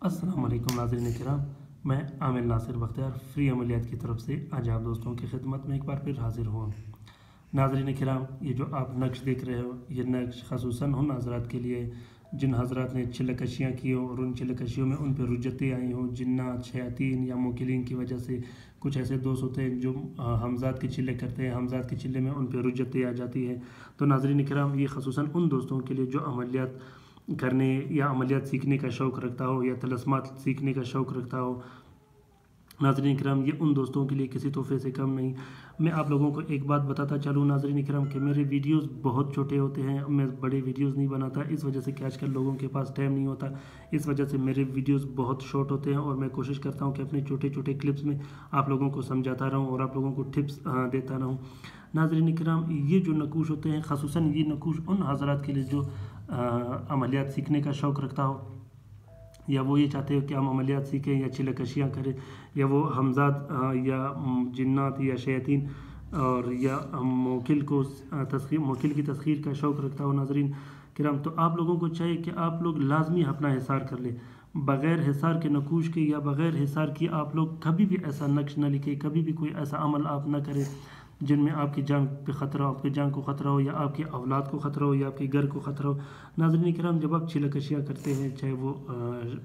السلام علیکم ناظرین کرام، میں عامر ناصر بختیار فری عملیات کی طرف سے آج آپ دوستوں کی خدمت میں ایک بار پھر حاضر ہوا۔ ناظرین کرام، یہ جو آپ نقش دیکھ رہے ہو، یہ نقش خصوصاً ان حضرات کے لیے جن حضرات نے چلکشیاں کی ہوں اور ان چلکشیوں میں ان پہ رجتیں آئی ہوں، جنات، شیاطین یا موکلین کی وجہ سے۔ کچھ ایسے دوست ہوتے ہیں جو حمزات کے چلے کرتے ہیں، حمزات کے چلے میں ان پہ رجتیں آ جاتی ہیں۔ تو ناظرین کرام، یہ خصوصاً ان دوستوں کے لیے جو عملیات کرنے یا عملیات سیکھنے کا شوق رکھتا ہو یا طلسمات سیکھنے کا شوق رکھتا ہو۔ ناظرین کرام، یہ ان دوستوں کے لیے کسی تحفے سے کم نہیں۔ میں آپ لوگوں کو ایک بات بتاتا چلوں ناظرین کرام کہ میرے ویڈیوز بہت چھوٹے ہوتے ہیں، میں بڑے ویڈیوز نہیں بناتا، اس وجہ سے کہ آج کل لوگوں کے پاس ٹائم نہیں ہوتا، اس وجہ سے میرے ویڈیوز بہت شارٹ ہوتے ہیں اور میں کوشش کرتا ہوں کہ اپنے چھوٹے چھوٹے کلپس میں آپ لوگوں کو سمجھاتا رہوں اور آپ لوگوں کو ٹپس دیتا رہوں۔ ناظرین کرام، یہ جو نقوش ہوتے ہیں، خصوصاً یہ نقوش ان حضرات کے لیے جو عملیات سیکھنے کا شوق رکھتا ہو، یا وہ یہ چاہتے ہو کہ ہم عملیات سیکھیں یا چلکشیاں کریں، یا وہ حمزات یا جنات یا شیاطین اور یا موکل کی تسخیر کا شوق رکھتا ہو ناظرین کرام، تو آپ لوگوں کو چاہیے کہ آپ لوگ لازمی اپنا حصار کر لیں۔ بغیر حصار کے نقوش کے یا بغیر حصار کی آپ لوگ کبھی بھی ایسا نقش نہ لکھیں، کبھی بھی کوئی ایسا عمل آپ نہ کریں جن میں آپ کی جان پہ خطرہ ہو، آپ کی جان کو خطرہ ہو، یا آپ کی اولاد کو خطرہ ہو، یا آپ کے گھر کو خطرہ ہو۔ ناظرین کرام، جب آپ چلکشیاں کرتے ہیں، چاہے وہ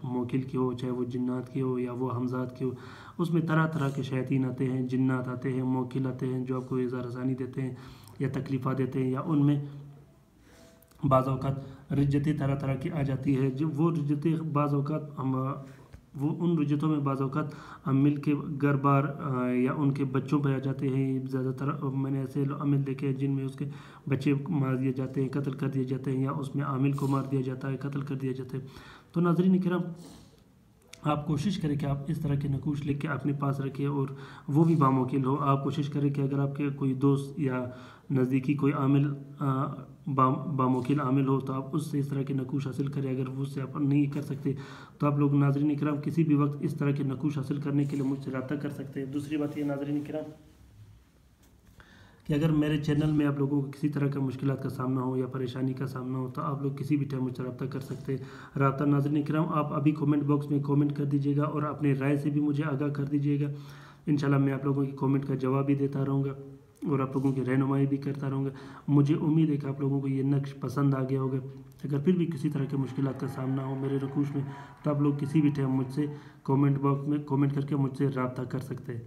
موکل کی ہو، چاہے وہ جنات کی ہو یا وہ حمزات کی ہو، اس میں طرح طرح کے شیاطین آتے ہیں، جنات آتے ہیں، موکل آتے ہیں جو آپ کو ایذا رسانی دیتے ہیں یا تکلیفات دیتے ہیں، یا ان میں بعض اوقات رجتیں طرح طرح کی آ جاتی ہے۔ جو وہ رجتیں بعض اوقات ان رجتوں میں بعض اوقات مل کے گھر بار یا ان کے بچوں پہ آ جاتے ہیں۔ زیادہ تر میں نے ایسے عمل دیکھے ہیں جن میں اس کے بچے مار دیے جاتے ہیں، قتل کر دیے جاتے ہیں، یا اس میں عامل کو مار دیا جاتا ہے، قتل کر دیا جاتا ہے۔ تو ناظرین کرام، آپ کوشش کریں کہ آپ اس طرح کے نقوش لکھ کے اپنے پاس رکھیں اور وہ بھی باموکل ہو۔ آپ کوشش کریں کہ اگر آپ کے کوئی دوست یا نزدیکی کوئی عامل باموکل عامل ہو تو آپ اس سے اس طرح کے نقوش حاصل کریں۔ اگر وہ اس سے آپ نہیں کر سکتے تو آپ لوگ ناظرین کرام کسی بھی وقت اس طرح کے نقوش حاصل کرنے کے لیے مجھ سے رابطہ کر سکتے ہیں۔ دوسری بات یہ ناظرین کرام کہ اگر میرے چینل میں آپ لوگوں کو کسی طرح کا مشکلات کا سامنا ہو یا پریشانی کا سامنا ہو تو آپ لوگ کسی بھی ٹائم مجھ سے رابطہ کر سکتے ہیں۔ رابطہ ناظرین کرام آپ ابھی کومنٹ باکس میں کومنٹ کر دیجیے گا اور اپنے رائے سے بھی مجھے آگاہ کر دیجیے گا۔ انشاءاللہ میں آپ لوگوں کی کومنٹ کا جواب بھی دیتا رہوں گا اور آپ لوگوں کی رہنمائی بھی کرتا رہوں گا۔ مجھے امید ہے کہ آپ لوگوں کو یہ نقش پسند آ گیا ہوگا۔ اگر پھر بھی کسی طرح کے مشکلات کا سامنا ہو میرے نقوش میں تو آپ لوگ کسی بھی ٹائم مجھ سے کومنٹ باکس میں کومنٹ کر کے مجھ سے رابطہ کر سکتے ہیں۔